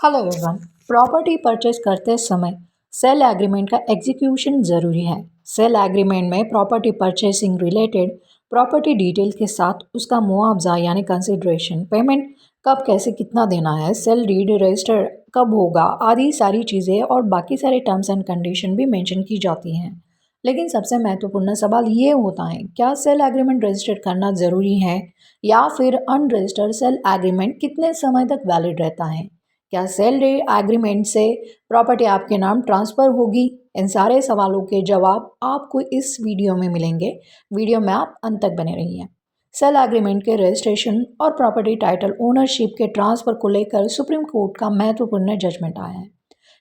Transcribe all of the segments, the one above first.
Hello everyone. Property purchase करते समय sale agreement का एग्जीक्यूशन ज़रूरी है। सेल एग्रीमेंट में property purchasing related property detail के साथ उसका मुआवजा यानी कंसिडरेशन, पेमेंट कब कैसे कितना देना है, सेल डीड रजिस्टर कब होगा आदि सारी चीज़ें और बाकी सारे टर्म्स एंड कंडीशन भी मेंशन की जाती हैं। लेकिन सबसे महत्वपूर्ण सवाल ये होता है, क्या सेल एग्रीमेंट रजिस्टर करना ज़रूरी है या फिर अनरजिस्टर्ड सेल एग्रीमेंट कितने समय तक वैलिड रहता है? क्या सेल डीड एग्रीमेंट से प्रॉपर्टी आपके नाम ट्रांसफ़र होगी? इन सारे सवालों के जवाब आपको इस वीडियो में मिलेंगे। वीडियो में आप अंत तक बने रहिए। सेल एग्रीमेंट के रजिस्ट्रेशन और प्रॉपर्टी टाइटल ओनरशिप के ट्रांसफ़र को लेकर सुप्रीम कोर्ट का महत्वपूर्ण जजमेंट आया है,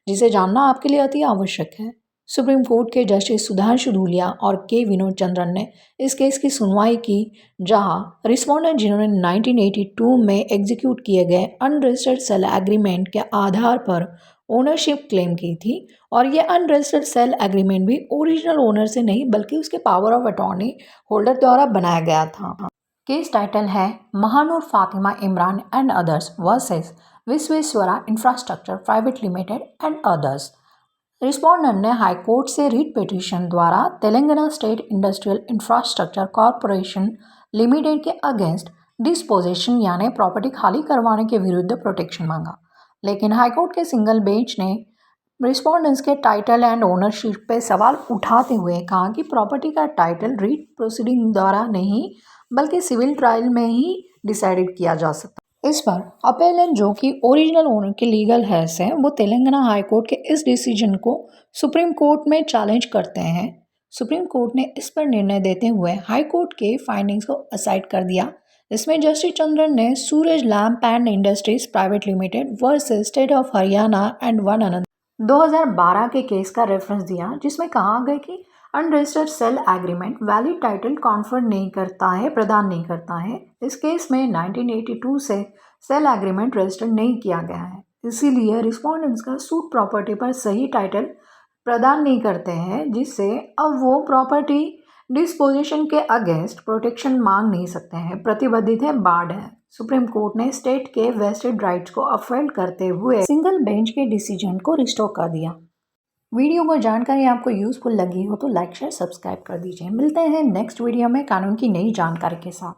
जिसे जानना आपके लिए अति आवश्यक है। सुप्रीम कोर्ट के जस्टिस सुधांशु धूलिया और के विनोद चंद्रन ने इस केस की सुनवाई की, जहां रिस्पोंडेंट जिन्होंने 1982 में एग्जीक्यूट किए गए अनरजिस्टर्ड सेल एग्रीमेंट के आधार पर ओनरशिप क्लेम की थी, और ये अनरजिस्टर्ड सेल एग्रीमेंट भी ओरिजिनल ओनर से नहीं बल्कि उसके पावर ऑफ अटॉर्नी होल्डर द्वारा बनाया गया था। केस टाइटल है Mahnoor Fatima Imran and others versus Vishweshwara infrastructure private limited and others. Respondent ने हाईकोर्ट से रीट पिटीशन द्वारा Telangana state industrial infrastructure corporation limited के अगेंस्ट डिस्पोजेशन यानी प्रॉपर्टी खाली करवाने के विरुद्ध प्रोटेक्शन मांगा। लेकिन हाईकोर्ट के सिंगल बेंच ने रिस्पोंडेंट्स के टाइटल एंड ओनरशिप पे सवाल उठाते हुए कहा कि प्रॉपर्टी का टाइटल रीट प्रोसीडिंग द्वारा नहीं बल्कि सिविल ट्रायल में ही डिसाइडेड किया जा सकता। इस पर अपेलेंट, जो कि ओरिजिनल ओनर के लीगल हैस हैं, वो तेलंगाना हाई कोर्ट के इस डिसीजन को सुप्रीम कोर्ट में चैलेंज करते हैं। सुप्रीम कोर्ट ने इस पर निर्णय देते हुए हाई कोर्ट के फाइंडिंग्स को असाइड कर दिया। इसमें जस्टिस चंद्रन ने Suraj lamp and industries private limited versus state of Haryana and one another 2012 के केस का रेफरेंस दिया, जिसमें कहा गया कि unregistered sale agreement valid title confer नहीं करता है, प्रदान नहीं करता है। इस केस में 1982 से सेल एग्रीमेंट रजिस्टर्ड नहीं किया गया है, इसीलिए रिस्पोंडेंट्स का सूट प्रॉपर्टी पर सही टाइटल प्रदान नहीं करते हैं, जिससे अब वो प्रॉपर्टी डिस्पोजिशन के अगेंस्ट प्रोटेक्शन मांग नहीं सकते हैं, प्रतिबद्धित है, बार्ड है। सुप्रीम कोर्ट ने स्टेट के वेस्टेड राइट्स को अपहेल्ड करते हुए सिंगल बेंच के डिसीजन को रिस्टोर कर दिया। वीडियो को जानकारी आपको यूजफुल लगी हो तो लाइक शेयर सब्सक्राइब कर दीजिए। मिलते हैं नेक्स्ट वीडियो में कानून की नई जानकारी के साथ।